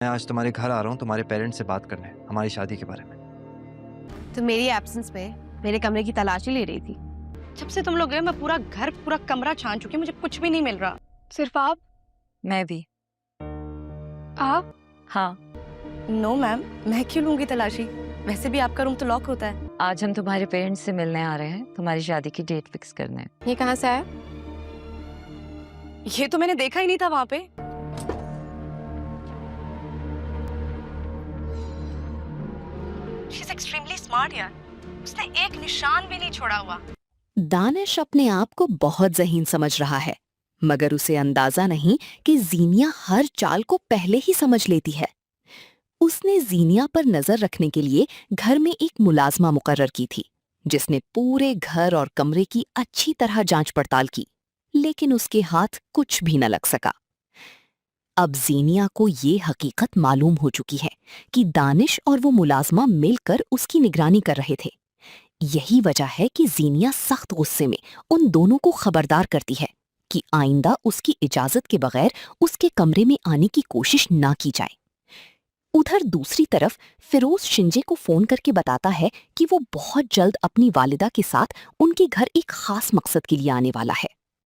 मैं आज तुम्हारे घर आ रहा हूँ तुम्हारे पेरेंट्स से बात करने हमारी शादी के बारे में। तो मेरी एब्सेंस में मेरे कमरे की तलाशी ले रही थी। जब से तुम लोग गए मैं पूरा घर पूरा कमरा छान चुकी हूँ, मुझे कुछ भी नहीं मिल रहा। सिर्फ आप? मैं भी। आप? हाँ, नो मैम, मैं क्यों लूंगी तलाशी? वैसे भी आपका रूम तो लॉक होता है। आज हम तुम्हारे पेरेंट्स से मिलने आ रहे हैं, तुम्हारी शादी की डेट फिक्स करने। ये कहाँ से आया? ये तो मैंने देखा ही नहीं था वहां पे। शी इज एक्सट्रीमली स्मार्ट यार, उसने एक निशान भी नहीं छोड़ा हुआ। दानिश अपने आप को बहुत ज़हीन समझ रहा है, मगर उसे अंदाजा नहीं कि जीनिया हर चाल को पहले ही समझ लेती है। उसने जीनिया पर नजर रखने के लिए घर में एक मुलाजमा मुकर्रर की थी, जिसने पूरे घर और कमरे की अच्छी तरह जांच पड़ताल की, लेकिन उसके हाथ कुछ भी न लग सका। अब जीनिया को ये हकीकत मालूम हो चुकी है कि दानिश और वो मुलाजमा मिलकर उसकी निगरानी कर रहे थे। यही वजह है कि जीनिया सख्त गुस्से में उन दोनों को खबरदार करती है कि आइंदा उसकी इजाजत के बगैर उसके कमरे में आने की कोशिश ना की जाए। उधर दूसरी तरफ फिरोज शिंजे को फोन करके बताता है कि वो बहुत जल्द अपनी वालिदा के साथ उनके घर एक खास मकसद के लिए आने वाला है।